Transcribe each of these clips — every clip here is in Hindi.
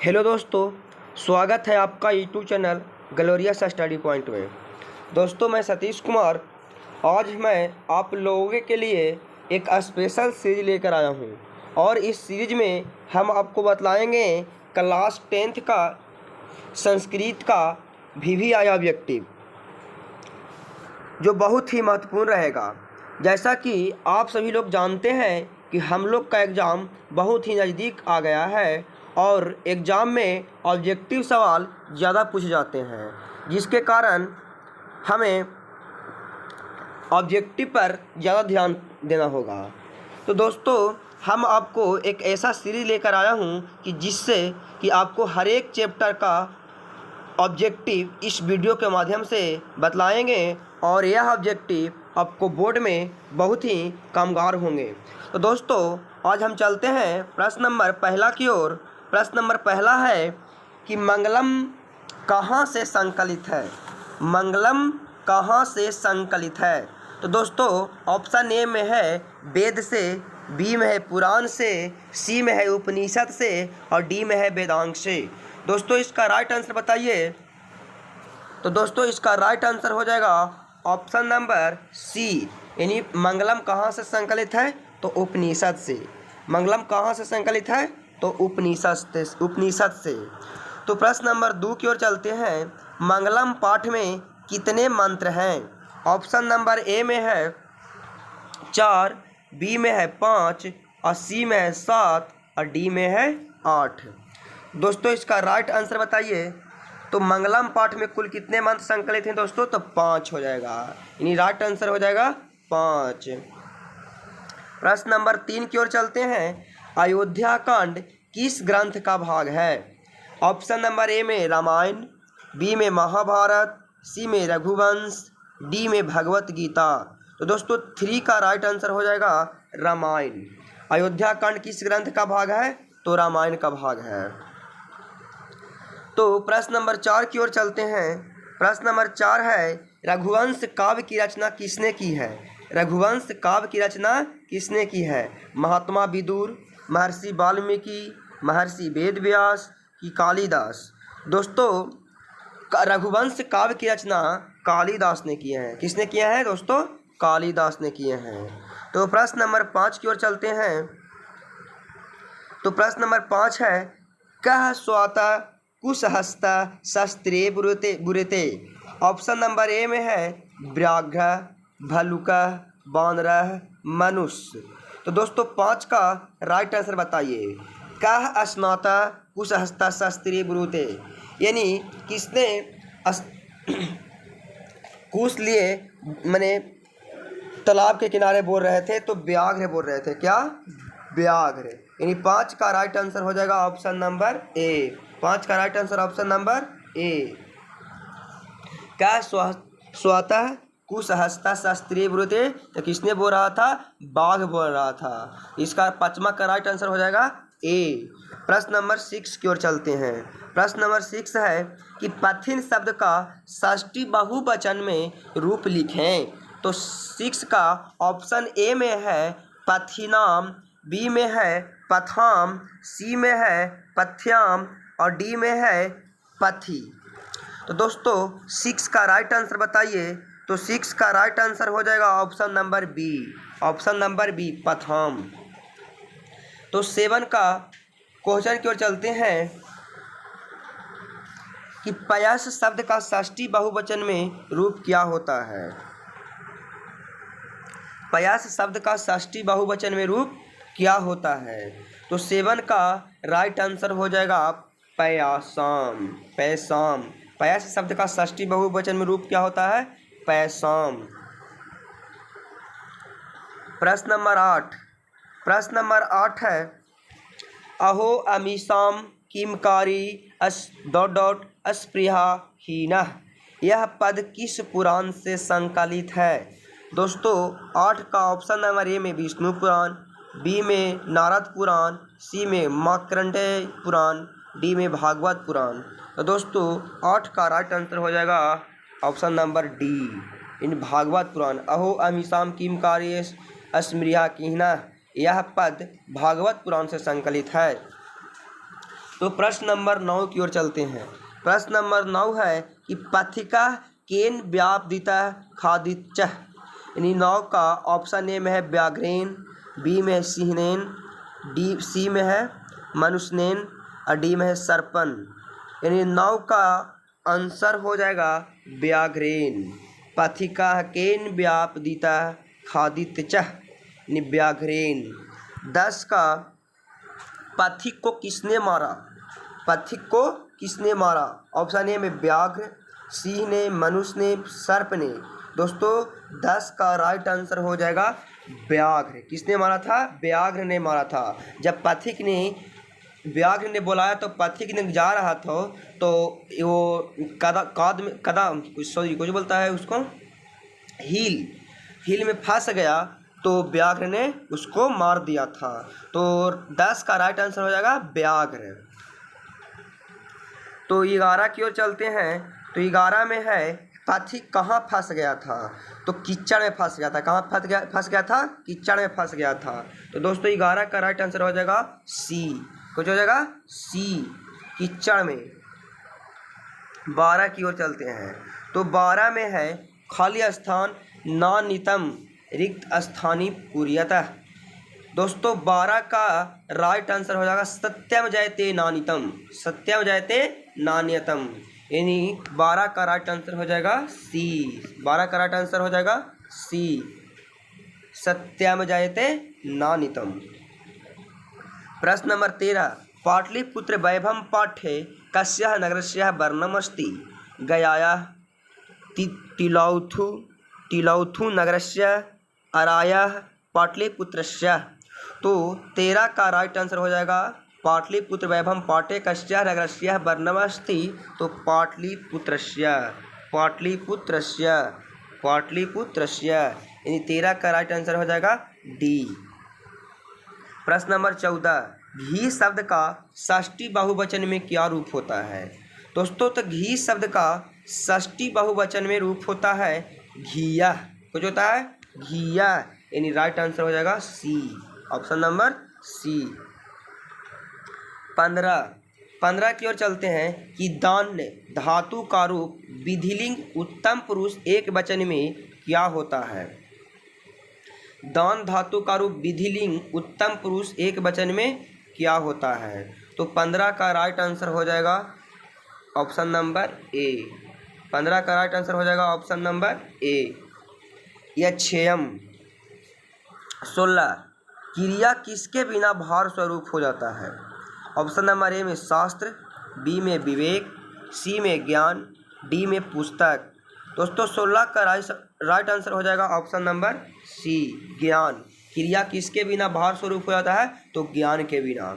हेलो दोस्तों, स्वागत है आपका YouTube channel glorious study point में। दोस्तों, मैं सतीश कुमार आज मैं आप लोगों के लिए एक स्पेशल सीरीज लेकर आया हूं और इस सीरीज में हम आपको बतलाएंगे क्लास 10th का संस्कृत का VVI ऑब्जेक्टिव, जो बहुत ही महत्वपूर्ण रहेगा। जैसा कि आप सभी लोग जानते हैं कि हम लोग का एग्ज़ाम बहुत ही नज़दीक आ गया है और एग्ज़ाम में ऑब्जेक्टिव सवाल ज़्यादा पूछे जाते हैं, जिसके कारण हमें ऑब्जेक्टिव पर ज़्यादा ध्यान देना होगा। तो दोस्तों, हम आपको एक ऐसा सीरीज़ लेकर आया हूँ कि जिससे कि आपको हर एक चैप्टर का ऑब्जेक्टिव इस वीडियो के माध्यम से बतलाएंगे और यह ऑब्जेक्टिव आपको बोर्ड में बहुत ही कामगार होंगे। तो दोस्तों, आज हम चलते हैं प्रश्न नंबर पहला की ओर। प्रश्न नंबर पहला है कि मंगलम कहाँ से संकलित है। मंगलम कहाँ से संकलित है? तो दोस्तों, ऑप्शन ए में है वेद से, बी में है पुराण से, सी में है उपनिषद से और डी में है वेदांग से। दोस्तों, इसका राइट आंसर बताइए। तो दोस्तों, इसका राइट आंसर हो जाएगा ऑप्शन नंबर सी, यानी मंगलम कहाँ से संकलित है? तो उपनिषद से। मंगलम कहाँ से संकलित है? तो उपनिषद से। तो प्रश्न नंबर 2 की ओर चलते हैं। मंगलम पाठ में कितने मंत्र हैं? ऑप्शन नंबर ए में है 4, बी में है 5 और सी में है 7 और डी में है 8। दोस्तों, इसका राइट आंसर बताइए। तो मंगलम पाठ में कुल कितने मंत्र संकलित हैं दोस्तों? तो 5 हो जाएगा, यानी राइट आंसर हो जाएगा 5। प्रश्न नंबर 3 की ओर चलते हैं। अयोध्या कांड किस ग्रंथ का भाग है? ऑप्शन नंबर ए में रामायण, बी में महाभारत, सी में रघुवंश, डी में भगवत गीता। तो दोस्तों, 3 का राइट आंसर हो जाएगा रामायण। अयोध्या कांड किस ग्रंथ का भाग है? तो रामायण का भाग है। तो प्रश्न नंबर 4 की ओर चलते हैं। प्रश्न नंबर 4 है रघुवंश काव्य की रचना किसने की है? रघुवंश काव्य की रचना किसने की है? महात्मा विदुर, महर्षि वाल्मीकि, महर्षि वेदव्यास की कालिदास। दोस्तों, रघुवंश काव्य की रचना कालिदास ने किए हैं। किसने किया है दोस्तों? कालिदास ने किए हैं। तो प्रश्न नंबर 5 की ओर चलते हैं। तो प्रश्न नंबर 5 है कह स्वाता कुशहस्ता शस्त्रे बुरते। ऑप्शन नंबर ए में है व्याघ्र, भलुका, बानरह, मनुष्य। तो दोस्तों, 5 का राइट आंसर बताइए। कह स्नाता कुशहस्ता शस्त्रे बुरते, यानी किसने कुश लिए मैंने तालाब के किनारे बोल रहे थे? तो व्याघ्र बोल रहे थे। क्या? व्याघ्र। यानी 5 का राइट आंसर हो जाएगा ऑप्शन नंबर ए। 5 का राइट आंसर ऑप्शन नंबर ए। क्या स्वतः कुशहस्ता शस्त्रीय ब्रुते, तो किसने बोल रहा था? बाघ बोल रहा था। इसका 5वां का राइट आंसर हो जाएगा ए। प्रश्न नंबर 6 की ओर चलते हैं। प्रश्न नंबर 6 है कि पथिन शब्द का षष्ठी बहुवचन में रूप लिखें। तो 6 का ऑप्शन ए में है पथिनाम, बी में है पथाम, सी में है पथ्याम और डी में है पथी। तो दोस्तों, 6 का राइट आंसर बताइए। तो 6 का राइट आंसर हो जाएगा option number B. Option number B, पथाम। तो 7 का क्वेश्चन की ओर चलते हैं कि पयस शब्द का षष्ठी बहुवचन में रूप क्या होता है? पयस शब्द का षष्ठी बहुवचन में रूप क्या होता है? तो 7 का राइट आंसर हो जाएगा पैसाम। पैसाम। पयस शब्द का षष्ठी बहुवचन में रूप क्या होता है? पैसाम। प्रश्न नंबर 8। प्रश्न नंबर 8 है अहो अमीसाम किमकारी अस्पृहा हीनः। यह पद किस पुराण से संकलित है? दोस्तों, 8 का ऑप्शन नंबर ए में विष्णु पुराण, बी में नारद पुराण, सी में मार्कंडेय पुराण, डी में भागवत पुराण। तो दोस्तों, 8 का राइट आंसर हो जाएगा ऑप्शन नंबर डी, इन भागवत पुराण। अहो अमीसाम किमकारी अस्पृहा हीनः, यह पद भागवत पुराण से संकलित है। तो प्रश्न नंबर 9 की ओर चलते हैं। प्रश्न नंबर 9 है कि पथिका केन व्यापदिता खादिच, यानी 9 का ऑप्शन ए में है व्याघ्रेन, बी में है सिंहनेन, सी में है मनुष्यनेन और डी में है सर्पन। यानी 9 का आंसर हो जाएगा व्याघ्रेन। पथिका केन व्यापदिता खादिच यानी व्याघ्रेन। 10 का पथिक को किसने मारा, पथिक को किसने मारा? ऑप्शन ए में व्याघ्र, सिंह ने, मनुष्य ने, सर्प ने। दोस्तों 10 का राइट आंसर हो जाएगा व्याघ्र। किसने मारा था? व्याघ्र ने मारा था। जब पथिक ने व्याघ्र ने बुलाया तो पथिक ने जा रहा था तो वो कुछ बोलता है उसको, हील में फंस गया तो व्याघ्र ने उसको मार दिया था। तो 10 का राइट आंसर हो जाएगा व्याघ्र। तो 11 की ओर चलते हैं। तो 11 में है पथिक कहाँ फंस गया था? तो कीचड़ में फंस गया था। कहाँ फंस गया था? कीचड़ में फंस गया था। तो दोस्तों 11 का राइट आंसर हो जाएगा सी। कुछ हो जाएगा सी, कीचड़ में। 12 की ओर चलते हैं। तो 12 में है खाली स्थान नानितम रिक्त स्थानी पूर्यतः। दोस्तों 12 का राइट आंसर हो जाएगा सत्यम जयते नानितम, सत्यम जयते नान्यतम। यानी 12 का राइट आंसर हो जाएगा सी। 12 का राइट आंसर हो जाएगा सी, सत्यम जयते नानितम। प्रश्न नंबर 13, पाटलिपुत्र वैभव पाठ्ये कस्याः नगरस्य वर्णनमस्ति? गयायाः, तिलौथु नगरस्य, अरायाः, पाटलिपुत्रस्य। तो 13 का राइट आंसर हो जाएगा पाटलिपुत्र वैभव पाठ्ये कस्याः नगरस्य वर्णनमस्ति। तो पाटलिपुत्रस्य, पाटलिपुत्रस्य, पाटलिपुत्रस्य। यानी 13 का राइट आंसर हो जाएगा डी। प्रश्न नंबर 14, घी शब्द का षष्ठी बहुवचन में क्या रूप होता है? दोस्तों तो घी शब्द का षष्ठी बहुवचन में रूप होता है घिया। कुछ होता है घिया। यानी राइट आंसर हो जाएगा सी, ऑप्शन नंबर सी। 15 की ओर चलते हैं कि दान धातु का रूप विधिलिंग उत्तम पुरुष एक वचन में क्या होता है? दान धातु का रूप विधिलिंग उत्तम पुरुष एक वचन में क्या होता है? तो 15 का राइट आंसर हो जाएगा ऑप्शन नंबर ए। 15 का राइट आंसर हो जाएगा ऑप्शन नंबर ए, यक्षेयम। 16, क्रिया किसके बिना भार स्वरूप हो जाता है? ऑप्शन नंबर ए में शास्त्र, बी में विवेक, सी में ज्ञान, डी में पुस्तक। दोस्तों 16 का राइट आंसर हो जाएगा ऑप्शन नंबर सी, ज्ञान। क्रिया किसके बिना भार स्वरूप हो जाता है? तो ज्ञान के बिना।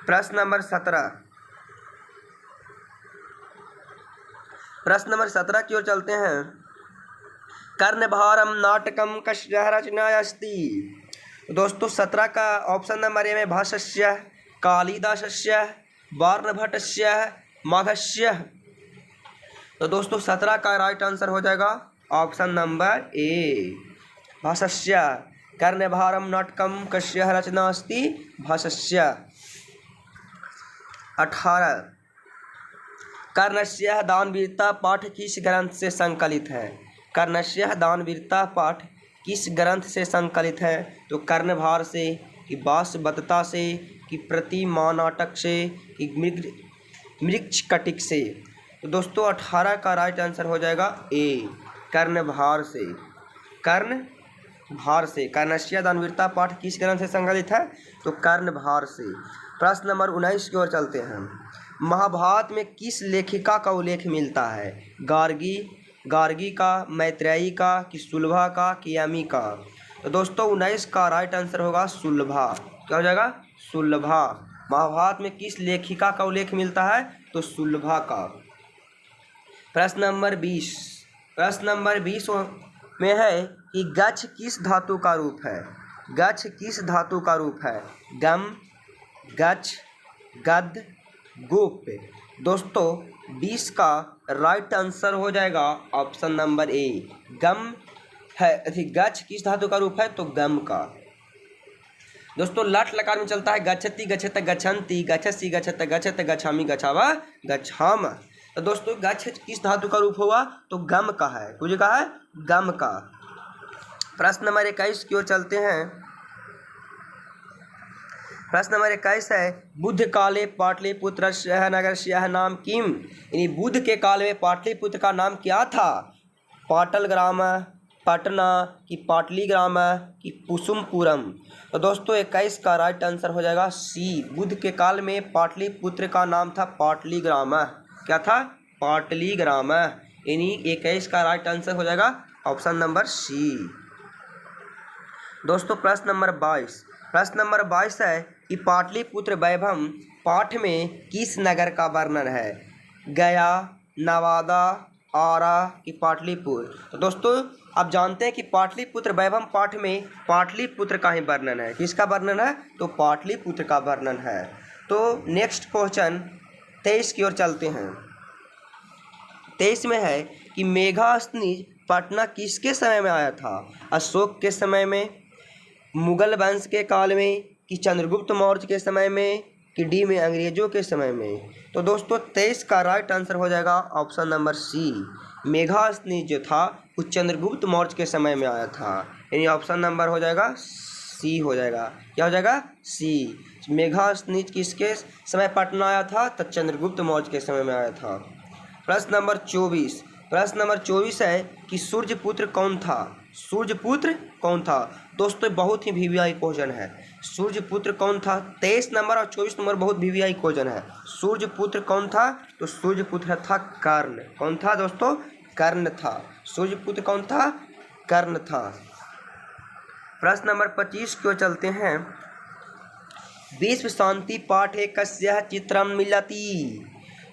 प्रश्न नंबर 17, प्रश्न नंबर 17 की ओर चलते हैं। कर्णभारम नाटकम कस्याः रचनायाः अस्ति? दोस्तों 17 का ऑप्शन नंबर ए में भाष्यस्य, कालिदासस्य, वार्णभट्टस्य, माघस्य। तो दोस्तों 17 का राइट आंसर हो जाएगा ऑप्शन नंबर ए, भाष्यस्य। कर्णभारम नाटकम कस्याः रचना अस्ति? भाष्यस्य। 18, कर्णस्य दानवीरता पाठ किस ग्रंथ से संकलित है? कर्णस्य दानवीरता पाठ किस ग्रंथ से संकलित है? तो कर्णभार से, कि बासवदत्ता से, कि प्रतिमा नाटक से, कि मृच्छकटिक से। तो दोस्तों 18 का राइट आंसर हो जाएगा ए, कर्णभार से। कर्णभार से। कर्णस्य दानवीरता पाठ किस ग्रंथ से संकलित है? तो कर्णभार से। प्रश्न नंबर 19 की ओर चलते हैं। महाभारत में किस लेखिका का उल्लेख मिलता है? गार्गी का, मैत्रेयी का, कि सुलभा का, कि यमी का? तो दोस्तों 19 का राइट आंसर होगा सुलभा। क्या हो जाएगा? सुलभा। महाभारत में किस लेखिका का उल्लेख मिलता है? तो सुलभा का। प्रश्न नंबर 20, प्रश्न नंबर 20 में है कि गच्छ किस धातु का रूप है? गच्छ किस धातु का रूप है? गम, गच्छ, गद्य, गुप। दोस्तों 20 का राइट आंसर हो जाएगा ऑप्शन नंबर ए, गम है। गच्छ किस धातु का रूप है? तो गम का। दोस्तों लट लकार में चलता है गच्छति गच्छत गच्छन्ति गच्छसि गच्छत गच्छत गच्छामि गच्छावा गच्छाम। तो दोस्तों गच्छ किस धातु का रूप हुआ? तो गम का है। कुछ का है? गम का। प्रश्न नंबर 21 की ओर चलते हैं। प्रश्न नंबर 21 है बुद्ध काले पाटलिपुत्रस्य नगरस्य नाम किम। यानी बुद्ध के काल में पाटलिपुत्र का नाम क्या था? पाटल ग्राम, पटना की पाटली ग्राम की कुसुमपुरम। तो दोस्तों 21 का राइट आंसर हो जाएगा सी। बुद्ध के काल में पाटलिपुत्र का नाम था पाटली ग्राम। क्या था? पाटली ग्राम। यानी 21 का राइट आंसर हो जाएगा ऑप्शन नंबर सी। दोस्तों प्रश्न नंबर 22। प्रश्न नंबर 22 है कि पाटलिपुत्र वैभव पाठ में किस नगर का वर्णन है? गया, नवादा, आरा की पाटलिपुत्र। तो दोस्तों आप जानते हैं कि पाटलिपुत्र वैभव पाठ में पाटलिपुत्र का ही वर्णन है। किसका वर्णन है? तो पाटलिपुत्र का वर्णन है। तो नेक्स्ट क्वेश्चन 23 की ओर चलते हैं। 23 में है कि मेघास्थनीज पटना किसके समय में आया था? अशोक के समय में, मुगल वंश के काल में, कि चंद्रगुप्त मौर्य के समय में, कि डी में अंग्रेजों के समय में। तो दोस्तों 23 का राइट आंसर हो जाएगा ऑप्शन नंबर सी। मेघास्थनीज जो था वो चंद्रगुप्त मौर्य के समय में आया था। यानी ऑप्शन नंबर हो जाएगा सी हो जाएगा। क्या हो जाएगा? सी। मेघास्थनीज किसके समय पटना आया था? तो चंद्रगुप्त मौर्य के समय में आया था। प्रश्न नंबर 24। प्रश्न नंबर 24 है कि सूर्यपुत्र कौन था? सूर्यपुत्र कौन था? दोस्तों बहुत ही वीवीआई क्वेश्चन है। सूर्यपुत्र कौन था? 23 नंबर और 24 नंबर बहुत वीवीआई क्वेश्चन है। सूर्यपुत्र कौन था? तो सूर्यपुत्र था कर्ण। कौन था दोस्तों? कर्ण था। सूर्यपुत्र कौन था? कर्ण था। प्रश्न नंबर 25 की ओर चलते हैं। विश्व शांति पाठे कस्यः चित्रं मिलति।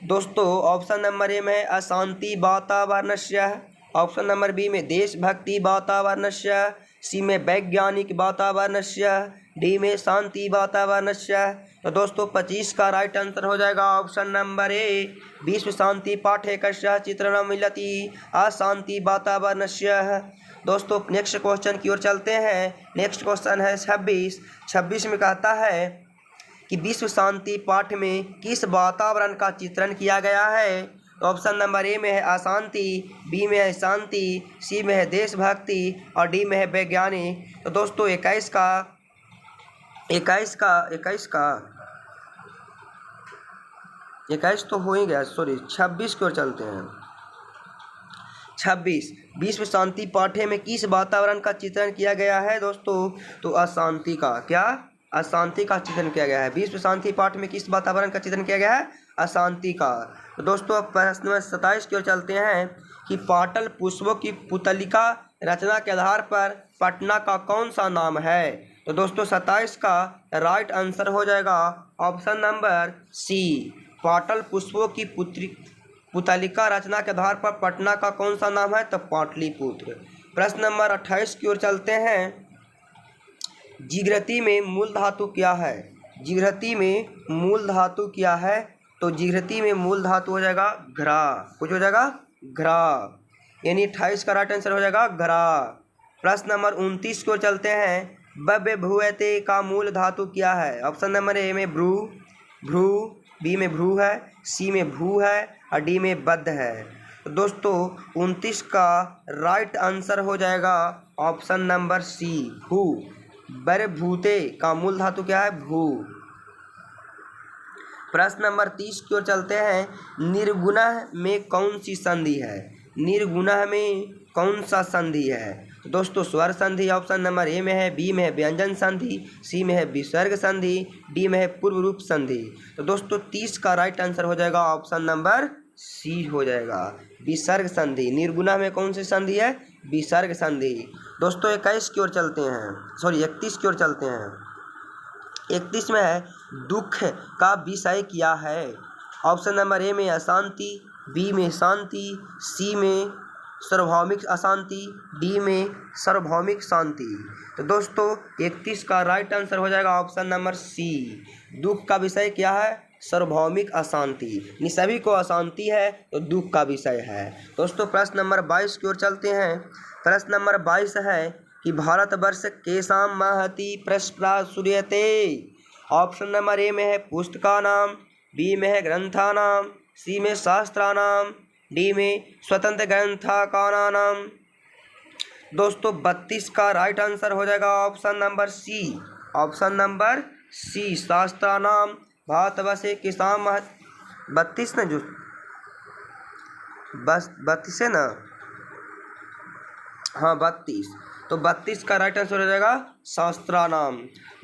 दोस्तों ऑप्शन नंबर ए में अशांति वातावरणस्य, ऑप्शन नंबर बी में देशभक्ति वातावरणस्य, सी में वैज्ञानिक वातावरणस्य, डी में शांति वातावरणस्य। तो दोस्तों 25 का राइट आंसर हो जाएगा ऑप्शन नंबर ए। विश्व शांति पाठे कस्यः चित्रणं मिलति अशांति वातावरणस्य। दोस्तों नेक्स्ट क्वेश्चन की ओर चलते हैं। नेक्स्ट क्वेश्चन है 26। 26 में कहता है कि विश्व शांति पाठ में किस वातावरण का चित्रण किया गया है? तो ऑप्शन नंबर ए में है अशांति, बी में है शांति, सी में है देशभक्ति और डी में है वैज्ञानिक। तो दोस्तों 21 तो हो ही गया, सॉरी 26 की ओर चलते हैं। 26 विश्व शांति पाठ्य में किस वातावरण का चित्रण किया गया है दोस्तों? तो अशांति का। क्या? अशांति का चित्रण किया गया है। विश्व शांति पाठ में किस वातावरण का चित्रण किया गया है? अशांति का। तो दोस्तों प्रश्न नंबर 27 की ओर चलते हैं कि पाटल पुष्पों की पुतलिका रचना के आधार पर पटना का कौन सा नाम है? तो दोस्तों 27 का राइट आंसर हो जाएगा ऑप्शन नंबर सी। पाटल पुष्पों की पुतलिका रचना के आधार पर पटना का कौन सा नाम है? तो पाटलिपुत्र। प्रश्न नंबर 28 की ओर चलते हैं। जिघ्रती में मूल धातु क्या है? जिघ्रती में मूल धातु क्या है? तो जिघ्रती में मूल धातु हो जाएगा घ्रा। कुछ हो जाएगा? घ्रा। यानी 28 का राइट आंसर हो जाएगा घ्रा। प्रश्न नंबर 29 को चलते हैं। बब्बे भुएते का मूल धातु क्या है? ऑप्शन नंबर ए में भ्रू, बी में भ्रू है, सी में भू है और डी में बद्ध है। तो दोस्तों 29 का राइट आंसर हो जाएगा ऑप्शन नंबर सी भू। बरभूते का मूल धातु क्या है? भू। प्रश्न नंबर 30 की ओर चलते हैं। निर्गुणः में कौन सी संधि है? निर्गुणः में कौन सा संधि है? तो दोस्तों स्वर संधि ऑप्शन नंबर ए में है, बी में है व्यंजन संधि, सी में है विसर्ग संधि, डी में है पूर्व रूप संधि। तो दोस्तों 30 का राइट आंसर हो जाएगा ऑप्शन नंबर सी हो जाएगा विसर्ग संधि। निर्गुणः में कौन सी संधि है? विसर्ग संधि। दोस्तों 21 की ओर चलते हैं, सॉरी 31 की ओर चलते हैं। 31 में है दुख का विषय क्या है? ऑप्शन नंबर ए में अशांति, बी में शांति, सी में सार्वभौमिक अशांति, डी में सार्वभौमिक शांति। तो दोस्तों 31 का राइट आंसर हो जाएगा ऑप्शन नंबर सी। दुख का विषय क्या है? सार्वभौमिक अशांति। सभी को अशांति है तो दुख का विषय है। दोस्तों प्रश्न नंबर 22 की ओर चलते हैं। प्रश्न नंबर 22 है कि भारतवर्ष केषां महती प्रस्फुर्यते। ऑप्शन नंबर ए में है पुस्तकानां, बी में है ग्रंथानां, सी में शास्त्राणां, डी में स्वतंत्र ग्रंथकानां। दोस्तों 32 का राइट आंसर हो जाएगा option number C. Option number C शास्त्राणां भारतवर्ष केषां 32 ना, जो बस 32 है ना, हाँ 32। तो 32 का राइट आंसर हो जाएगा शास्त्राणां।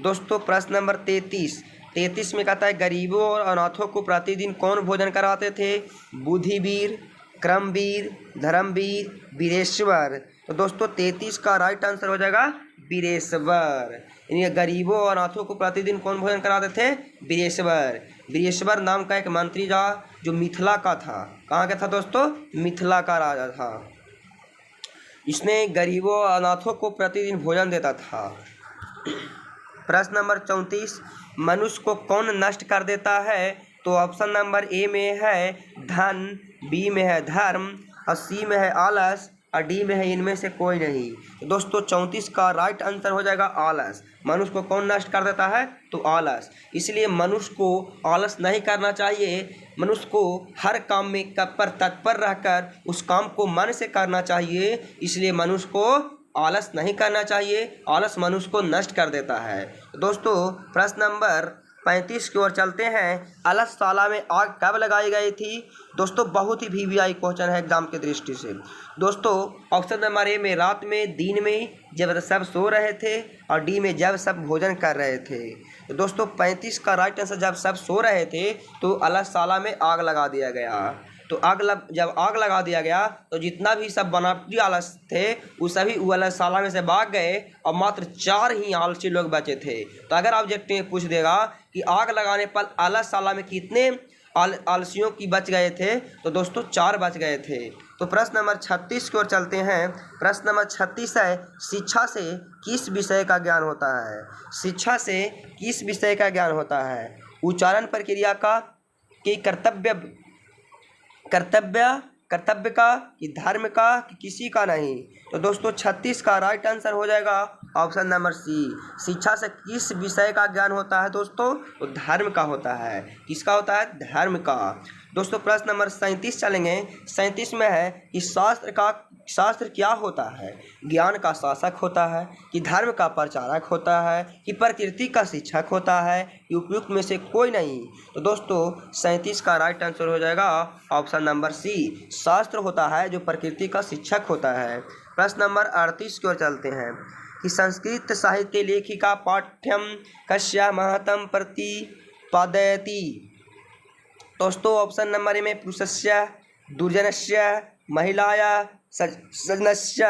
दोस्तों प्रश्न नंबर 33 में कहता है गरीबों और अनाथों को प्रतिदिन कौन भोजन कराते थे? बुद्धिवीर, क्रमवीर, धर्मवीर, वीरेश्वर। तो दोस्तों 33 का राइट आंसर हो जाएगा वीरेश्वर। यानी गरीबों और अनाथों को प्रतिदिन कौन भोजन कराते थे? वीरेश्वर। वीरेश्वर नाम का एक मंत्री था जो मिथिला का था। कहाँ का था दोस्तों? मिथिला का राजा था। इसने गरीबों और अनाथों को प्रतिदिन भोजन देता था। प्रश्न नंबर 34, मनुष्य को कौन नष्ट कर देता है? तो ऑप्शन नंबर ए में है धन, बी में है धर्म, और सी में है आलस, और डी में है इनमें से कोई नहीं। तो दोस्तों 34 का राइट आंसर हो जाएगा आलस। मनुष्य को कौन नष्ट कर देता है? तो आलस। इसलिए मनुष्य को आलस नहीं करना चाहिए। मनुष्य को हर काम में तत्पर रहकर उस काम को मन से करना चाहिए। इसलिए मनुष्य को आलस नहीं करना चाहिए। आलस मनुष्य को नष्ट कर देता है। दोस्तों प्रश्न नंबर 35 की ओर चलते हैं। अलसशाला में आग कब लगाई गई थी? दोस्तों बहुत ही वीवीआई क्वेश्चन है एग्जाम की दृष्टि से। दोस्तों ऑप्शन नंबर ए में रात में, दिन में जब सब सो रहे थे, और डी में जब सब भोजन कर रहे थे। तो दोस्तों 35 का राइट आंसर जब सब सो रहे थे तो अलसशाला में आग लगा दिया गया। तो जब आग लगा दिया गया तो जितना भी सब बनावटी आलस थे वो सभी अलसशाला में से भाग गए, और मात्र 4 ही आलसी लोग बचे थे। तो अगर ऑब्जेक्टिव में पूछ देगा कि आग लगाने पर अलसशाला में कितने आलसियों की बच गए थे, तो दोस्तों 4 बच गए थे। तो प्रश्न नंबर 36 की ओर चलते हैं। प्रश्न नंबर 36 है शिक्षा से किस विषय का ज्ञान होता है? शिक्षा से किस विषय का ज्ञान होता है? उच्चारण प्रक्रिया का, कि कर्तव्य का, कि धर्म का, कि किसी का नहीं। तो दोस्तों 36 का राइट आंसर हो जाएगा ऑप्शन नंबर सी। शिक्षा से किस विषय का ज्ञान होता है दोस्तों? तो धर्म का होता है। किसका होता है? धर्म का। दोस्तों प्रश्न नंबर 37 चलेंगे। 37 में है कि शास्त्र क्या होता है? ज्ञान का शासक होता है, कि धर्म का प्रचारक होता है, कि प्रकृति का शिक्षक होता है, कि उपयुक्त में से कोई नहीं। तो दोस्तों 37 का राइट आंसर हो जाएगा ऑप्शन नंबर सी। शास्त्र होता है जो प्रकृति का शिक्षक होता है। प्रश्न नंबर 38 की ओर चलते हैं कि संस्कृत साहित्य लेखिका पाठ्यम कस्या महत्वम प्रतिपादयति। दोस्तों ऑप्शन नंबर ए में पुरुषस्य, दुर्जनस्य, महिलाया, सजनस्य।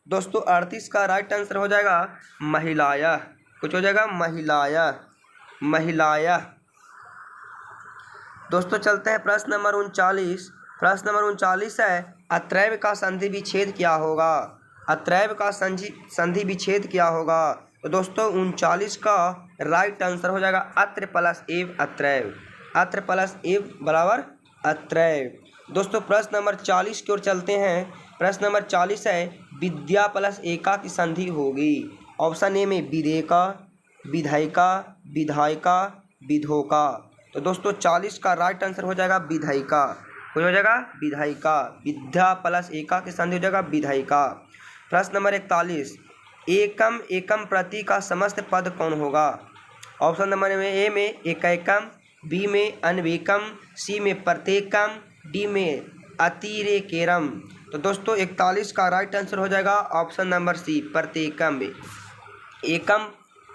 दोस्तों 38 का राइट आंसर हो जाएगा महिलाया। कुछ हो जाएगा महिलाया। दोस्तों चलते हैं प्रश्न नंबर 39। प्रश्न नंबर 39 है अत्रैव का संधि विच्छेद क्या होगा? अत्रैव का संधि विच्छेद क्या होगा? तो दोस्तों 39 का राइट आंसर हो जाएगा अत्र प्लस एव अत्रैव। अत्र प्लस एव बराबर अत्रैव। दोस्तों प्रश्न नंबर 40 की ओर चलते हैं। प्रश्न नंबर 40 है विद्या प्लस एका की संधि होगी। ऑप्शन ए में विदेका, विधायिका, विधायिका, विधोका। तो दोस्तों 40 का राइट आंसर हो जाएगा विधायिका। हो जाएगा विधायिका। विद्या प्लस एका की संधि हो जाएगा विधायिका। प्रश्न नंबर 41 एकम एकम प्रति का समस्त पद कौन होगा? ऑप्शन नंबर ए में एकैकम, बी में अनवेकम, सी में प्रत्येकम, डी में अतिरेकेरम। तो दोस्तों 41 का राइट आंसर हो जाएगा ऑप्शन नंबर सी प्रत्येकम।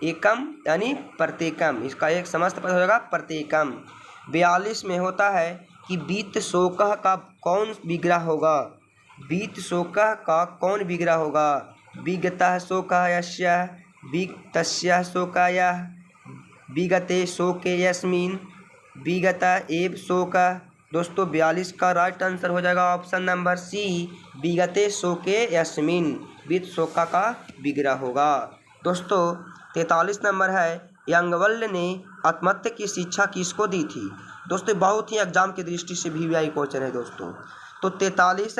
एकम यानी प्रत्येकम, इसका एक समस्त पद हो जाएगा प्रत्येकम। 42 में होता है कि बीत शोकः का कौन विग्रह होगा? बीत शोकः का कौन विग्रह होगा? विगतः शोकः यस्य, विगतस्य शोकायः, विगते शोके यस्मिन्, विगत एव शोकः। दोस्तों 42 का राइट आंसर हो जाएगा ऑप्शन नंबर सी विगते शोके यस्मिन्। बीत शोका का विग्रह होगा। दोस्तों 43 नंबर है याज्ञवल्क्य ने आत्महत्या की शिक्षा किसको दी थी? दोस्तों बहुत ही एग्जाम की दृष्टि से वीवीआई क्वेश्चन है दोस्तों। तो 43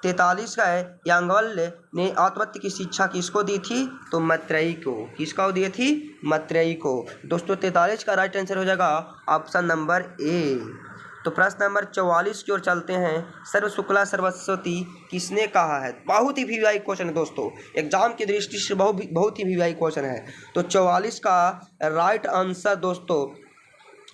43 का है, याज्ञवल्क्य ने आत्महत्या की शिक्षा किसको दी थी? तो मैत्रेयी को। किसको दी थी? मैत्रेयी को। दोस्तों 43 का राइट आंसर हो जाएगा ऑप्शन नंबर ए। तो प्रश्न नंबर 44 की ओर चलते हैं। सर्व शुक्ला सरस्वती किसने कहा है? बहुत ही वीवाई क्वेश्चन है दोस्तों, एग्जाम की दृष्टि से बहुत ही वीवाई क्वेश्चन है। तो 44 का राइट आंसर दोस्तों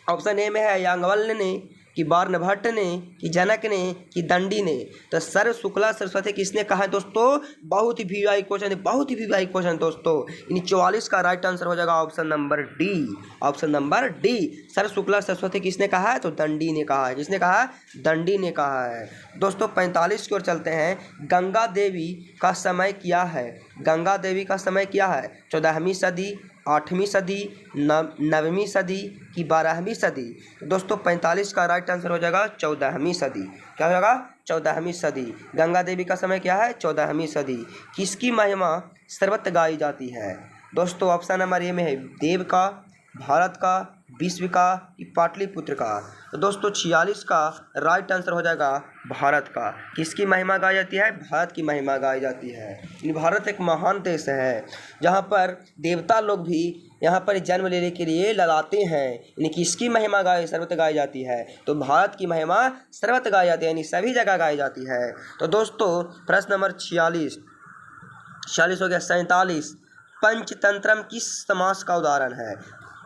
ऑप्शन ए में है, याज्ञवल्क्य ने, कि बार्हभट्ट ने, कि जनक ने, कि दंडी ने। तो सर्व शुक्ला सरस्वती किसने कहा है दोस्तों? बहुत ही वीवाई क्वेश्चन है, बहुत ही वीवाई क्वेश्चन दोस्तों। इन 44 का राइट आंसर हो जाएगा option number D. Option number D, सर्व शुक्ला सरस्वती किसने कहा है? तो दंडी ने कहा है। किसने कहा है? दंडी ने कहा है। दोस्तों 45 की ओर चलते हैं। गंगा देवी का समय क्या है? गंगा देवी का समय क्या है? 14वीं सदी, 8वीं सदी, 9वीं सदी, कि 12वीं सदी। तो दोस्तों 45 का राइट आंसर हो जाएगा 14वीं सदी। क्या हो जाएगा? 14वीं सदी। गंगा देवी का समय क्या है? 14वीं सदी। किसकी महिमा सर्वत्र गाई जाती है? दोस्तों ऑप्शन नंबर ए में है, देव का, भारत का, विश्व का, कि पाटलिपुत्र का। तो दोस्तों 46 का राइट आंसर हो जाएगा भारत का। किसकी महिमा गाई जाती है? भारत की महिमा गाई जाती है। भारत एक महान देश है जहाँ पर देवता लोग भी यहाँ पर जन्म लेने के लिए ललाते हैं। यानी किसकी महिमा सर्वत्र गाई जाती है? तो भारत की महिमा सर्वत्र गाई जाती है, यानी सभी जगह गाई जाती है। तो दोस्तों प्रश्न नंबर 46 हो गया। 47, पंचतंत्रम किस समास का उदाहरण है?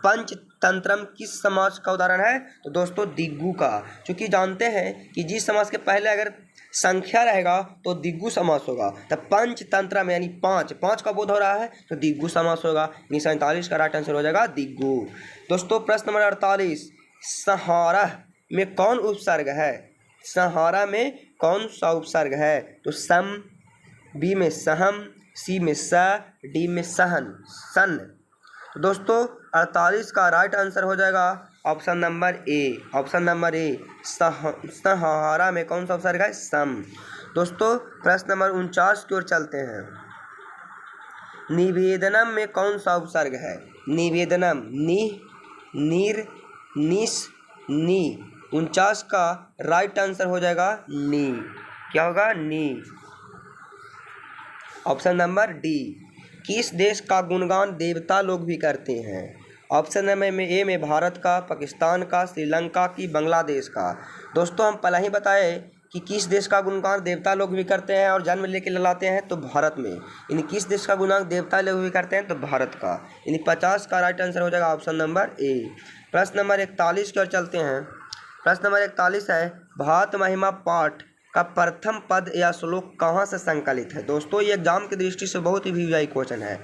पंचतंत्रम किस समास का उदाहरण है? तो दोस्तों दिग्गु का। क्योंकि जानते हैं कि जिस समास के पहले अगर संख्या रहेगा तो दिग्गु समास होगा। तो पंचतंत्रम यानी पाँच का बोध हो रहा है तो दिग्गु समास होगा। यानी 47 का राइट आंसर हो जाएगा दिग्गु। दोस्तों प्रश्न नंबर 48, सहारा में कौन उपसर्ग है? सहारा में कौन सा उपसर्ग है? तो सम, बी में सहम, सी में स, डी में सहन, सन। दोस्तों 48 का राइट आंसर हो जाएगा option number A. Option number A, Sahara में कौन सा उपसर्ग है? सम। दोस्तों प्रश्न नंबर 49 की ओर चलते हैं। निवेदनम में कौन सा उपसर्ग है? निवेदनम, नि, निर, निस, नी। 49 का राइट आंसर हो जाएगा नी। क्या होगा? नी। Option number D. किस देश का गुणगान देवता लोग भी करते हैं? ऑप्शन नंबर ए में भारत का, पाकिस्तान का, श्रीलंका की, बांग्लादेश का। दोस्तों हम पहले ही बताए कि किस देश का गुणगान देवता लोग भी करते हैं और जन्म लेके ललाते हैं, तो भारत में। यानी किस देश का गुणगान देवता लोग भी करते हैं? तो भारत का। यानी 50 का राइट आंसर हो जाएगा ऑप्शन नंबर ए। प्रश्न नंबर 41 की ओर चलते हैं। प्रश्न नंबर 41 है, भारत महिमा पाठ का प्रथम पद या श्लोक कहाँ से संकलित है? दोस्तों ये एग्जाम की दृष्टि से बहुत ही वीवाई क्वेश्चन है।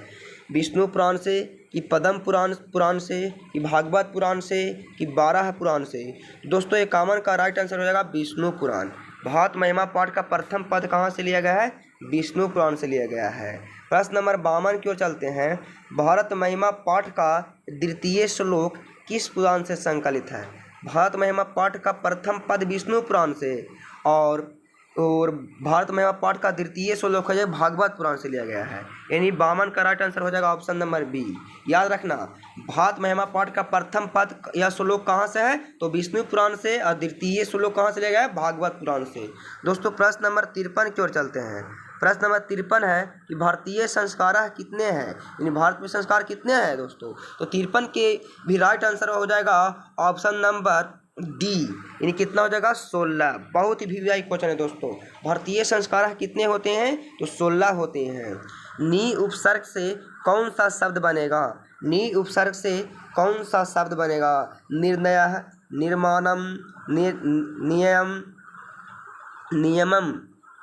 विष्णु पुराण से, कि पद्म पुराण से, कि भागवत पुराण से, कि 12 पुराण से। दोस्तों 51 का राइट आंसर हो जाएगा विष्णु पुराण। भारत महिमा पाठ का प्रथम पद कहाँ से लिया गया है? विष्णु पुराण से लिया गया है। प्रश्न नंबर 52 की ओर चलते हैं। भारत महिमा पाठ का द्वितीय श्लोक किस पुराण से संकलित है? भारत महिमा पाठ का प्रथम पद विष्णु पुराण से और भारत महिमा पाठ का द्वितीय श्लोक है भागवत पुराण से लिया गया है। यानी 52 का राइट आंसर हो जाएगा ऑप्शन नंबर बी। याद रखना, भारत महिमा पाठ का प्रथम पद या श्लोक कहाँ से है? तो विष्णु पुराण से, और द्वितीय श्लोक कहाँ से लिया गया है? भागवत पुराण से। दोस्तों प्रश्न नंबर 53 की ओर चलते हैं। प्रश्न नंबर 53 है कि भारतीय संस्कार कितने हैं? यानी भारत में संस्कार कितने हैं दोस्तों? तो 53 के भी राइट आंसर हो जाएगा ऑप्शन नंबर डी। यानी कितना हो जाएगा? 16। बहुत ही वीवाई क्वेश्चन है दोस्तों। भारतीय संस्कार कितने होते हैं? तो 16 होते हैं। नी उपसर्ग से कौन सा शब्द बनेगा? नी उपसर्ग से कौन सा शब्द बनेगा? निर्णय, निर्माणम, नियम, नियमम,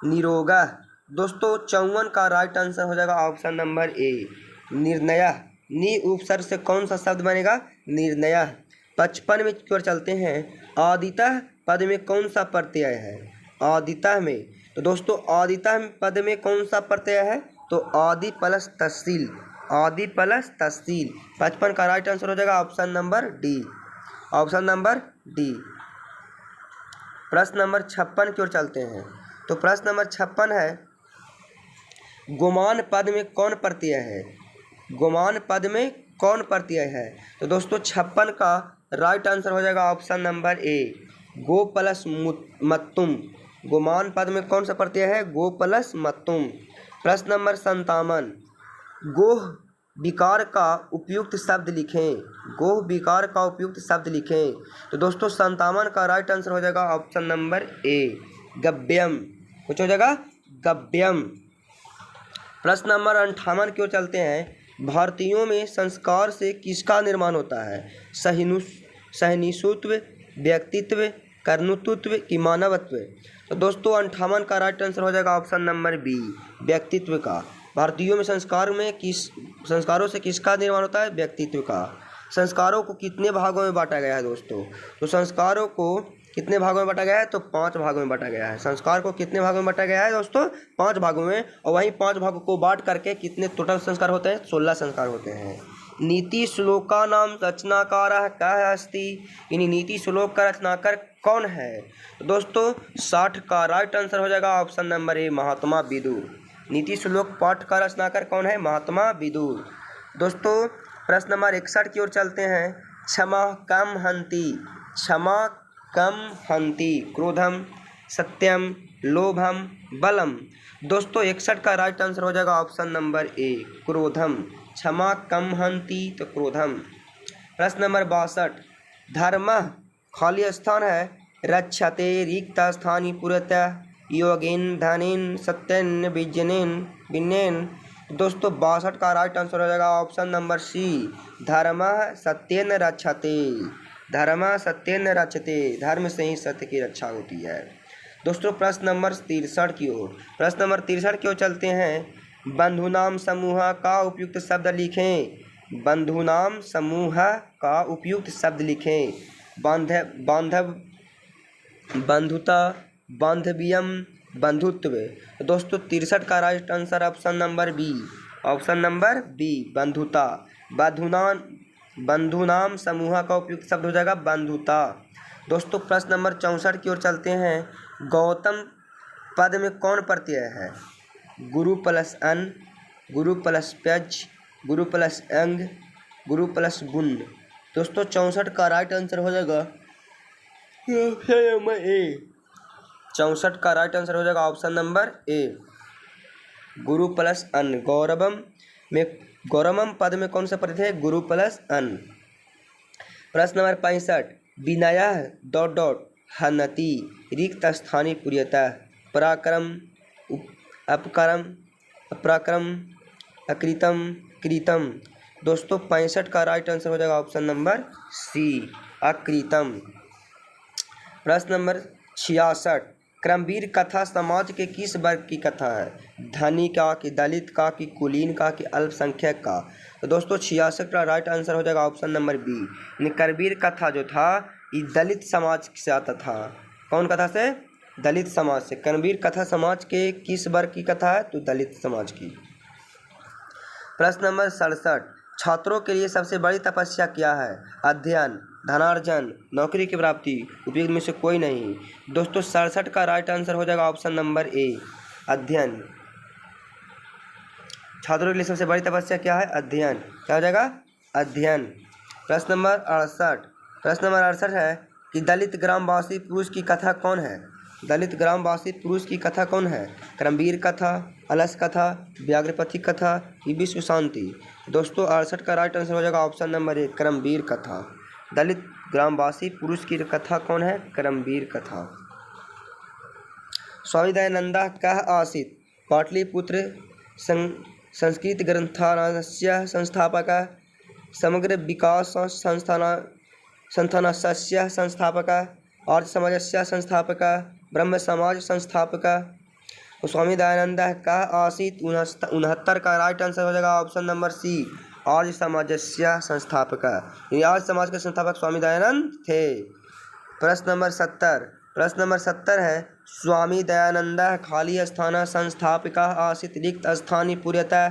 निरोगा। दोस्तों 54 का राइट आंसर हो जाएगा ऑप्शन नंबर ए, निर्णय। नी उपसर्ग से कौन सा शब्द बनेगा? निर्णय। 55 में की ओर चलते हैं। आदितः पद में कौन सा प्रत्यय है? आदितः में, तो दोस्तों आदितः पद में कौन सा प्रत्यय है? तो आदि प्लस तहसील, आदि प्लस तहसील। 55 का राइट आंसर हो जाएगा option number D. Option number D. प्रश्न नंबर 56 की ओर चलते हैं। तो प्रश्न नंबर 56 है, गुमान पद में कौन प्रत्यय है? गुमान पद में कौन प्रत्यय है? तो दोस्तों 56 का राइट आंसर हो जाएगा ऑप्शन नंबर ए, गो प्लस मत्तुम। गोमान पद में कौन सा प्रत्यय है? गो प्लस मतुम। प्रश्न नंबर 57, गोह विकार का उपयुक्त शब्द लिखें। गोह विकार का उपयुक्त शब्द लिखें। तो दोस्तों 57 का राइट आंसर हो जाएगा ऑप्शन नंबर ए, गव्यम। कुछ हो जाएगा गव्यम। प्रश्न नंबर 58 की ओर चलते हैं। भारतीयों में संस्कार से किसका निर्माण होता है? सहिष्णुत्व, व्यक्तित्व, कर्तृत्व कि मानवत्व? तो दोस्तों 58 का राइट आंसर हो जाएगा ऑप्शन नंबर बी, व्यक्तित्व का। भारतीयों में संस्कारों से किसका निर्माण होता है? व्यक्तित्व का। संस्कारों को कितने भागों में बांटा गया है दोस्तों? तो संस्कारों को कितने भागों में बांटा गया है? तो 5 भागों में बांटा गया है। संस्कार को कितने भागों में बांटा गया है दोस्तों? 5 भागों में। और वहीं 5 भागों को बांट करके कितने टोटल संस्कार होते हैं? 16 संस्कार होते हैं। नीति श्लोका नाम रचनाकार कः अस्ति? यानी नीति श्लोक का रचनाकार कौन है? तो दोस्तों 60 का राइट आंसर हो जाएगा ऑप्शन नंबर ए, महात्मा विदुर। नीति श्लोक पाठ का रचनाकार कौन है? महात्मा विदुर। दोस्तों प्रश्न नंबर 61 की ओर चलते हैं। क्षमा कम हंति, क्षमा कम हंति, क्रोधम, सत्यम, लोभम, बलम। दोस्तों 61 का राइट आंसर हो जाएगा ऑप्शन नंबर ए, क्रोधम। क्षमा कम हंति तो क्रोधम। प्रश्न नंबर 62, धर्म खाली स्थान है, रक्षते रिक्त स्थानी पुरतः योगेन धनेन सत्यन विजनेन विनेन। दोस्तों 62 का राइट आंसर हो जाएगा ऑप्शन नंबर सी, धर्म सत्येन रक्षते। धर्म सत्येन रक्षते, धर्म से ही सत्य की रक्षा होती है। दोस्तों प्रश्न नंबर 63 की ओर, प्रश्न नंबर 63 की ओर चलते हैं। बंधुनाम समूह का उपयुक्त शब्द लिखें। बंधुनाम समूह का उपयुक्त शब्द लिखें। बांधव, बंधुता, बांधव्यम, बंधुत्व। तो दोस्तों 63 का right answer option number B, option number B, बंधुता। बंधुनाम समूह का उपयुक्त शब्द हो जाएगा बंधुता। दोस्तों प्रश्न नंबर 64 की ओर चलते हैं। गौतम पद में कौन प्रत्यय है? गुरु प्लस अन, गुरु प्लस प्यज, गुरु प्लस अंग, गुरु प्लस गुण। दोस्तों 64 का राइट आंसर हो जाएगा ए, 64 का राइट आंसर हो जाएगा ऑप्शन नंबर ए, गुरु प्लस अन। गौरवम पद में कौन सा प्रत्यय है? गुरु प्लस अन। प्रश्न नंबर 65, विनयः डॉट डॉट हनति रिक्त स्थानी पुर्यतः पराक्रम, अपक्रम, अपराक्रम, अकृतम, कृतम। दोस्तों 65 का राइट आंसर हो जाएगा ऑप्शन नंबर सी, अकृतम। प्रश्न नंबर 66, क्रमवीर कथा समाज के किस वर्ग की कथा है? धनी का कि दलित का कि कुलीन का कि अल्पसंख्यक का? तो दोस्तों 66 का राइट आंसर हो जाएगा ऑप्शन नंबर बी, यानी क्रमवीर कथा जो था ये दलित समाज से आता था। कौन कथा से? दलित समाज से। क्रमवीर कथा समाज के किस वर्ग की कथा है? तो दलित समाज की। प्रश्न नंबर 67, छात्रों के लिए सबसे बड़ी तपस्या क्या है? अध्ययन, धनार्जन, नौकरी की प्राप्ति, उपयुक्त में से कोई नहीं। दोस्तों 67 का राइट आंसर हो जाएगा ऑप्शन नंबर ए, अध्ययन। छात्रों के लिए सबसे बड़ी तपस्या क्या है? अध्ययन। क्या हो जाएगा? अध्ययन। प्रश्न नंबर 68 है कि दलित ग्रामवासी पुरुष की कथा कौन है? दलित ग्रामवासी पुरुष की कथा कौन है? क्रमवीर कथा, अलस कथा, व्याघ्रपथी कथा, विश्व शांति। दोस्तों 68 का राइट आंसर हो जाएगा ऑप्शन नंबर ए, क्रमवीर कथा। दलित ग्रामवासी पुरुष की कथा कौन है? क्रमवीर कथा। स्वामी दयानंद कः आसीत्? पाटलिपुत्र संस्कृत ग्रंथालयस्य संस्थापकः, समग्र विकास संस्थानस्य संस्थापकः, आर्य समाजस्य संस्थापकः, ब्रह्म समाज संस्थापकः। तो स्वामी दयानंद कः आसीत् 69 का राइट आंसर हो जाएगा ऑप्शन नंबर सी, आर्य समाजस्य संस्थापकः। ये आर्य समाज के संस्थापक स्वामी दयानंद थे। प्रश्न नंबर 70 है, स्वामी दयानंद खाली स्थान संस्थापकः आसीत् रिक्त स्थानी पुर्यतः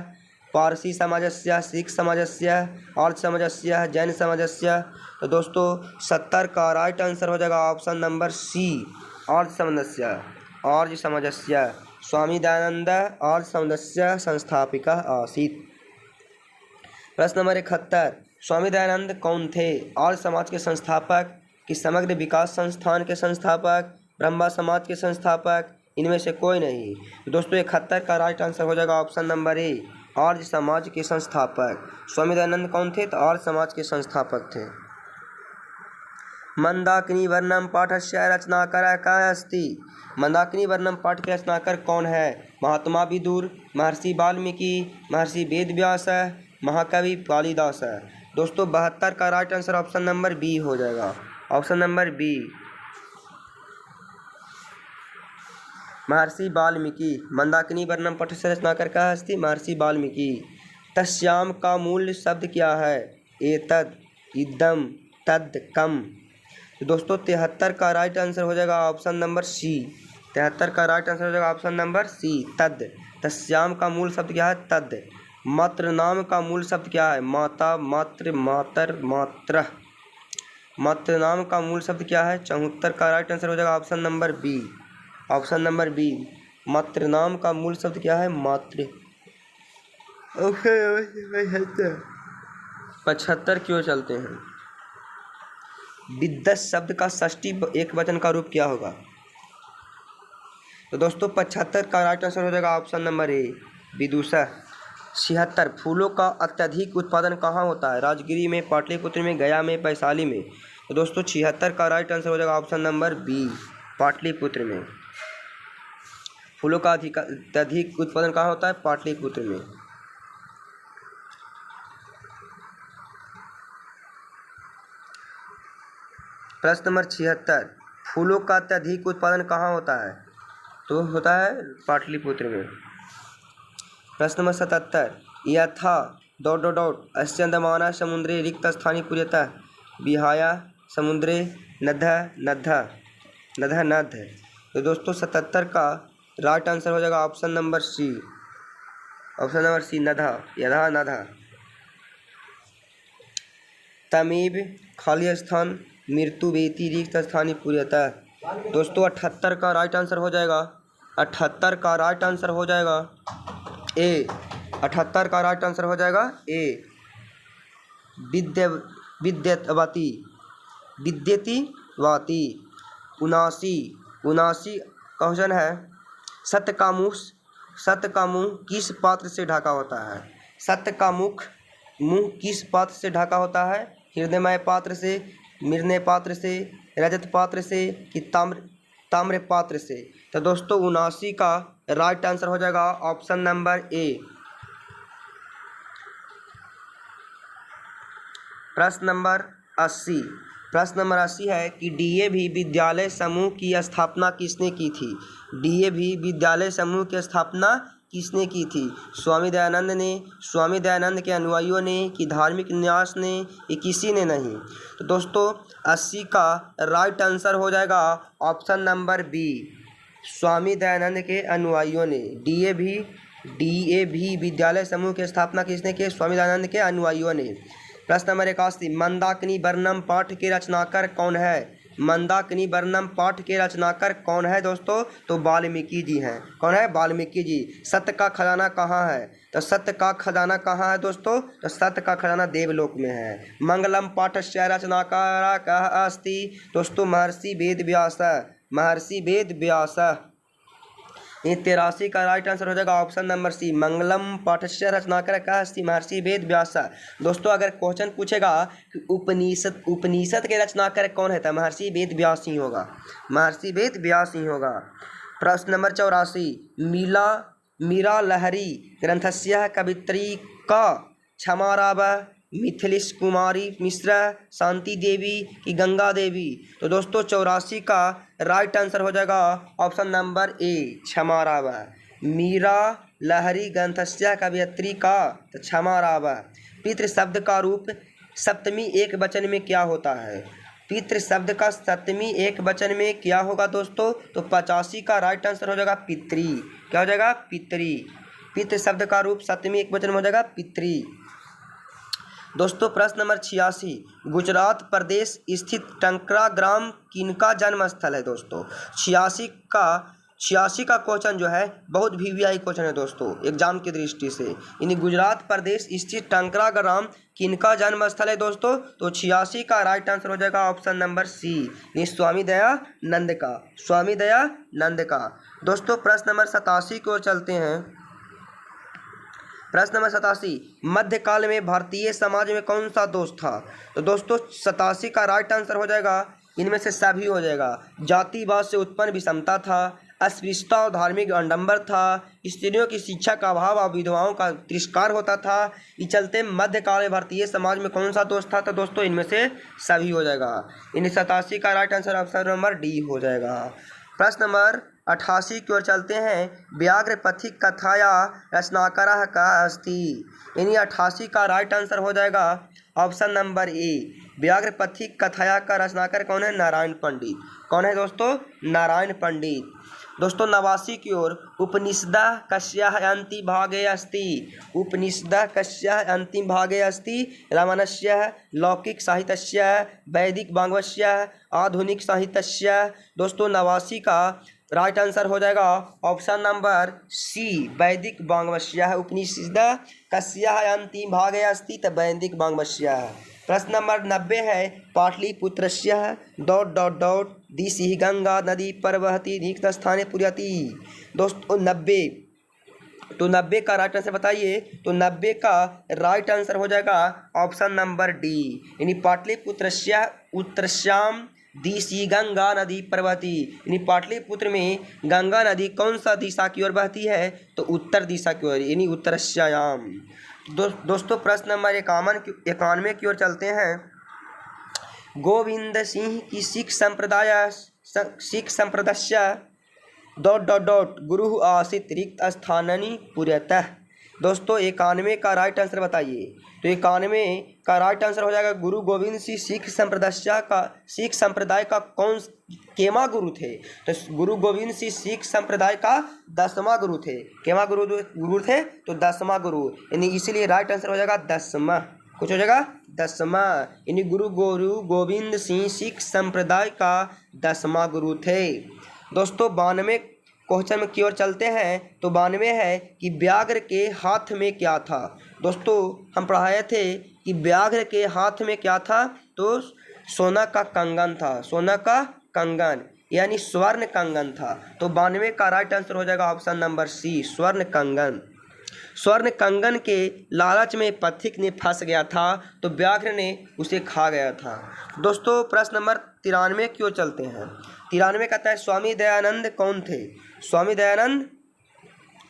पारसी समाजस्य, सिख समाजस्य, आर्य समाजस्य, जैन समाजस्य। तो दोस्तों 70 का राइट आंसर हो जाएगा ऑप्शन नंबर सी, आर्य समाजस्य। स्वामी दयानंद आर्य समाजस्य संस्थापकः आसीत्। प्रश्न नंबर 71, स्वामी दयानंद कौन थे? आर्य समाज के संस्थापक कि समग्र विकास संस्थान के संस्थापक ब्रह्मा समाज के संस्थापक, इनमें से कोई नहीं। तो दोस्तों 71 का राइट आंसर हो जाएगा ऑप्शन नंबर ए, आर्य समाज के संस्थापक। स्वामी दयानंद कौन थे? तो आर्य समाज के संस्थापक थे। मंदाकिनी वर्णम पाठस्य रचनाकर कः अस्ति? मंदाकिनी वर्णम पाठ के रचनाकर कौन है? महात्मा विदुर, महर्षि वाल्मीकि, महर्षि वेदव्यास, महाकवि कालिदास। दोस्तों 72 का right answer option number B हो जाएगा, ऑप्शन नंबर बी, महर्षि वाल्मीकि। मंदाकिनी वर्णम पाठस्य रचनाकर कः अस्ति? महर्षि वाल्मीकि। तस्याम का मूल शब्द क्या है? एतद, इदम, तद, कम। तो दोस्तों 73 का राइट आंसर हो जाएगा ऑप्शन नंबर सी, 73 का राइट आंसर हो जाएगा ऑप्शन नंबर सी, तद। तस्याम का मूल शब्द क्या है? तद। मात्र नाम का मूल शब्द क्या है? माता, मात्र, मातर, मात्र। मात्र नाम का मूल शब्द क्या है? 74 का राइट आंसर हो जाएगा option number B, option number B. मात्र नाम का मूल शब्द क्या है? मात्र। 75 क्यों चलते हैं? विद्वत शब्द का षष्ठी एक वचन का रूप क्या होगा? तो दोस्तों 75 का राइट आंसर हो जाएगा ऑप्शन नंबर ए, विदुषः। 76 फूलों का अत्यधिक उत्पादन कहाँ होता है? राजगिरी में, पाटलिपुत्र में, गया में, वैशाली में। तो दोस्तों 76 का राइट आंसर हो जाएगा ऑप्शन नंबर बी, पाटलिपुत्र में। फूलों का अत्यधिक उत्पादन कहाँ होता है? पाटलिपुत्र में। प्रश्न नंबर 76 फूलों का अत्यधिक उत्पादन कहाँ होता है? तो होता है पाटलिपुत्र में। प्रश्न नंबर 77 यथा ... अस्यन्दमानः समुद्रे रिक्त स्थानी पूर्यतः विहाय समुद्रे नद्यः नद्। तो दोस्तों 77 का राइट आंसर हो जाएगा option number C, option number C, नद्यः, यथा नद्यः। तमेव खाली स्थान मृत्यु वेति रिक्त स्थानी पूर्यतः। दोस्तों 78 का राइट आंसर हो जाएगा, 78 का राइट आंसर हो जाएगा ए, 78 का राइट आंसर हो जाएगा ए, विद्यति वाति। 79 क्वेश्चन है, सत्य का मुंह किस पात्र से ढका होता है? सत्य का मुंह किस पात्र से ढका होता है? हृदयमय पात्र से, मृण्मय पात्र से, रजत पात्र से कि ताम्र पात्र से। तो दोस्तों 79 का राइट आंसर हो जाएगा ऑप्शन नंबर ए। प्रश्न नंबर 80 है कि डीएवी विद्यालय समूह की स्थापना किसने की थी? डीएवी विद्यालय समूह की स्थापना किसने की थी? स्वामी दयानंद ने, स्वामी दयानंद के अनुयायियों ने कि धार्मिक न्यास ने, ये किसी ने नहीं। तो दोस्तों 80 का राइट आंसर हो जाएगा option number B, Swami Dayanand के अनुयायियों ने। डीएवी विद्यालय समूह की स्थापना किसने की? स्वामी दयानंद के अनुयायियों ने। प्रश्न नंबर 81 मंदाकिनी वर्णम पाठ के रचनाकार कौन है? मंदाकिनी वर्णम पाठ के रचनाकार कौन है दोस्तों? तो वाल्मीकि जी हैं। कौन है? वाल्मीकि जी। सत्य का खजाना कहाँ है? तो सत्य का खजाना कहाँ है दोस्तों? तो सत्य का खजाना देवलोक में है। मंगलम पाठस्य रचनाकार कः अस्ति? दोस्तों महर्षि वेदव्यास, महर्षि वेदव्यास। ये 83 का राइट आंसर हो जाएगा ऑप्शन नंबर सी, मंगलम पाठस्य रचनाकार कः अस्ति? महर्षि वेदव्यास। दोस्तों अगर क्वेश्चन पूछेगा कि उपनिषद के रचनाकार कौन है? तो महर्षि वेदव्यास ही होगा, महर्षि वेदव्यास ही होगा। प्रश्न नंबर 84 मीरा लहरी ग्रंथस्य कवित्री का क्षमाराव मिथिलेश कुमारी मिश्रा, शांति देवी कि गंगा देवी? तो दोस्तों 84 का राइट आंसर हो जाएगा ऑप्शन नंबर ए, क्षमाराव। मीरा लहरी ग्रंथस्य कवियत्री का, तो क्षमाराव। पितृ शब्द का रूप सप्तमी एक वचन में क्या होता है? पितृ शब्द का सप्तमी एक वचन में क्या होगा दोस्तों? तो 85 का राइट आंसर हो जाएगा पितृ। क्या हो जाएगा? पितृ। पितृ शब्द का रूप सप्तमी एक वचन में हो जाएगा पितृ। दोस्तों प्रश्न नंबर 86 गुजरात प्रदेश स्थित टंकरा ग्राम किनका जन्म स्थल है? दोस्तों 86 का 86 का क्वेश्चन जो है बहुत वीवीआई क्वेश्चन है दोस्तों एग्जाम की दृष्टि से। यानी गुजरात प्रदेश स्थित टंकरा ग्राम किनका जन्म स्थल है दोस्तों? तो 86 का राइट आंसर हो जाएगा ऑप्शन नंबर सी, यानी स्वामी दयानंद का, स्वामी दयानंद का। दोस्तों प्रश्न नंबर 87 की ओर चलते हैं। प्रश्न नंबर 87, मध्यकाल में भारतीय समाज में कौन सा दोष था? तो दोस्तों 87 का राइट आंसर हो जाएगा, इनमें से सभी हो जाएगा। जातिवाद से उत्पन्न विषमता था, अस्पृश्यता और धार्मिक आडंबर था, स्त्रियों की शिक्षा का अभाव और विधवाओं का तिरस्कार होता था। ये चलते मध्यकाल में भारतीय समाज में कौन सा दोष था? तो दोस्तों इनमें से सभी हो जाएगा। इन 87 का right answer option number D हो जाएगा। प्रश्न नंबर 88 की ओर चलते हैं। व्याघ्र पथिक कथाया रचनाकार का अस्ति, यानी 88 का राइट आंसर हो जाएगा ऑप्शन नंबर ए। व्याघ्र पथिक कथाया का रचनाकार कौन है? नारायण पंडित। कौन है दोस्तों? नारायण पंडित। दोस्तों 89 की ओर, उपनिषदः कस्याः अन्तिम भागे अस्ति, उपनिषदः कस्याः अंतिम भागे अस्ति, रामायणस्य, लौकिक साहित्यस्य, वैदिक वाङ्मयस्य, आधुनिक साहित्यस्य। दोस्तों 89 का राइट आंसर हो जाएगा ऑप्शन नंबर सी, वैदिक वाङ्मयस्य। उपनिषदः कस्याः अंतिम भागे अस्ति, तो वैदिक वाङ्मयस्य। प्रश्न नंबर 90 है। पाटलिपुत्रस्य ... दिशि गंगा नदी प्रवहति निकटस्थाने पूरयति। दोस्तों 90, तो 90 का राइट आंसर बताइए। तो 90 का राइट आंसर हो जाएगा ऑप्शन नंबर डी, यानी पाटलिपुत्रस्य उत्तरस्याम दिशि गंगा नदी प्रवहति, यानी पाटलिपुत्र में गंगा नदी कौन सा दिशा की ओर बहती है? तो उत्तर दिशा की ओर, यानी उत्तरस्याम। दोस्तों प्रश्न नंबर 91 की ओर चलते हैं। गोविंद सिंह की सिख संप्रदाय गुरु आसित रिक्त स्थाननि पूर्यतः। दोस्तों 91 का राइट आंसर बताइए। तो 91 का राइट आंसर हो जाएगा गुरु गोविंद सिंह सिख संप्रदाय का कौन केमा गुरु थे? तो गुरु गोविंद सिंह सिख संप्रदाय का 10वां गुरु थे। केमा गुरु थे? तो 10वां गुरु, यानी इसीलिए राइट आंसर हो जाएगा 10वां। कुछ हो जाएगा 10वां, यानी गुरु गोविंद सिंह सिख संप्रदाय का 10वां गुरु थे। दोस्तों 92 क्वेश्चन की ओर चलते हैं। तो 92 है कि व्याघ्र के हाथ में क्या था? दोस्तों हम पढ़ाए थे कि व्याघ्र के हाथ में क्या था? तो सोना का कंगन था, सोना का कंगन, यानी स्वर्ण कंगन था। तो 92 का राइट आंसर हो जाएगा ऑप्शन नंबर सी, स्वर्ण कंगन। स्वर्ण कंगन के लालच में पथिक ने फंस गया था, तो व्याघ्र ने उसे खा गया था। दोस्तों प्रश्न नंबर 93 की ओर चलते हैं। 93 कहता है स्वामी दयानंद कौन थे? स्वामी दयानंद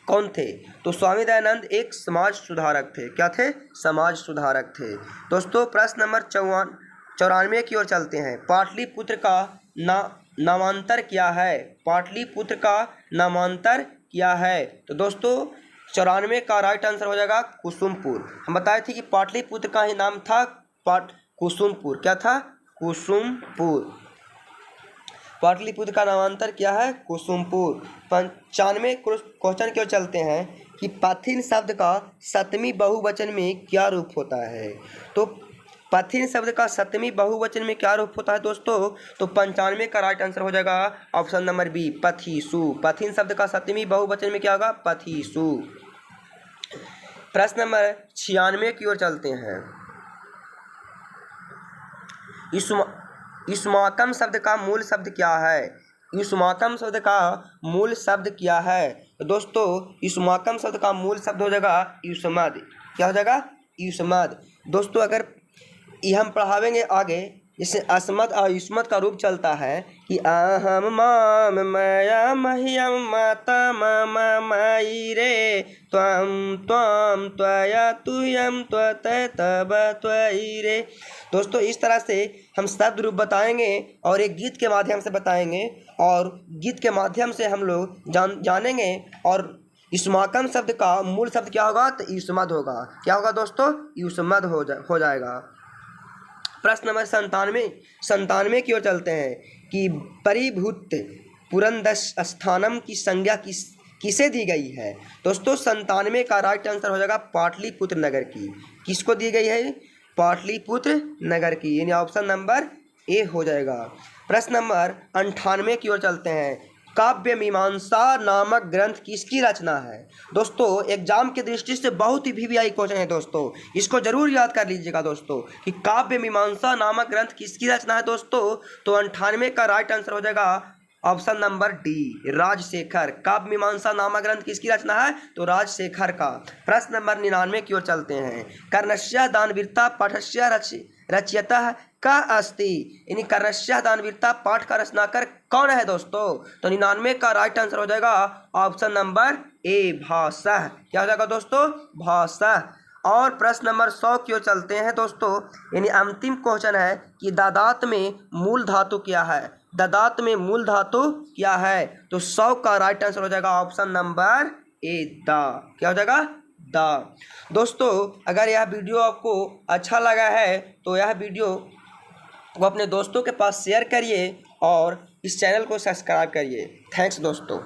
कौन थे? तो स्वामी दयानंद एक समाज सुधारक थे। क्या थे? समाज सुधारक थे। दोस्तों प्रश्न नंबर 94 की ओर चलते हैं। पाटलिपुत्र का नामांतर क्या है? पाटलिपुत्र का नामांतर क्या है? तो दोस्तों 94 का राइट आंसर हो जाएगा कुसुमपुर। हम बताए थे कि पाटलिपुत्र का ही नाम था कुसुमपुर। क्या था? कुसुमपुर। पाटलिपुत्र का नामांतर क्या है? कुसुमपुर। 95 क्वेश्चन की ओर चलते हैं कि पथिन शब्द का सतमी बहुवचन में क्या रूप होता है? तो पथिन शब्द का सतमी बहुवचन में क्या रूप होता है दोस्तों? तो 95 का राइट आंसर हो जाएगा ऑप्शन नंबर बी, पथिसु। पथिन शब्द का सतमी बहुवचन में क्या होगा? पथिसु। प्रश्न नंबर 96 की ओर चलते हैं। युष्माकम शब्द का मूल शब्द क्या है? युष्माकम शब्द का मूल शब्द क्या है? तो दोस्तों युष्माकम शब्द का मूल शब्द हो जाएगा युष्मद। क्या हो जाएगा? युष्मद। दोस्तों अगर ये हम पढ़ावेंगे आगे, जैसे अस्मद और युष्मद का रूप चलता है कि अहम माम मया मह्यम माता मम मयि रे त्वम त्वम त्वया तुयम त्वत तब त्वयि रे। दोस्तों इस तरह से हम शब्द रूप बताएंगे और एक गीत के माध्यम से बताएंगे, और गीत के माध्यम से हम लोग जानेंगे। और युष्माकम शब्द का मूल शब्द क्या होगा? तो युष्मद होगा। क्या होगा दोस्तों? युष्मद हो जाएगा। प्रश्न नंबर 97 की ओर चलते हैं कि परिभूत पुरंदस स्थानम की संज्ञा किसे दी गई है? दोस्तों 97 का राइट आंसर हो जाएगा पाटलिपुत्र नगर की। किसको दी गई है? पाटलिपुत्र नगर की, यानी ऑप्शन नंबर ए हो जाएगा। प्रश्न नंबर 98 की ओर चलते हैं। काव्य मीमांसा नामक ग्रंथ किसकी रचना है। दोस्तों एग्जाम की दृष्टि से बहुत ही वीवीआई क्वेश्चन है दोस्तों, इसको जरूर याद कर लीजिएगा दोस्तों कि काव्य मीमांसा नामक ग्रंथ किसकी रचना है दोस्तों। तो 98 का राइट आंसर हो जाएगा ऑप्शन नंबर डी, राजशेखर। काव्य मीमांसा नामक ग्रंथ किसकी रचना है, तो राजशेखर का। प्रश्न नंबर 99 की ओर चलते हैं। कर्णस्य दानवीरता पाठस्य रचयिता का अस्ति, यानी कर्णस्य दानवीरता पाठ का रचनाकार कौन है दोस्तों। तो 99 का राइट आंसर हो जाएगा ऑप्शन नंबर ए, भाषा। क्या हो जाएगा दोस्तों, भाषा। और प्रश्न नंबर 100 की ओर चलते हैं दोस्तों, यानी अंतिम क्वेश्चन है कि ददात में मूल धातु क्या है। ददात में मूल धातु क्या है, तो 100 का राइट आंसर हो जाएगा ऑप्शन नंबर ए, द। क्या हो जाएगा, द। दोस्तों अगर यह वीडियो आपको अच्छा लगा है तो यह वीडियो को अपने दोस्तों के पास शेयर करिए और इस चैनल को सब्सक्राइब करिए। थैंक्स दोस्तों।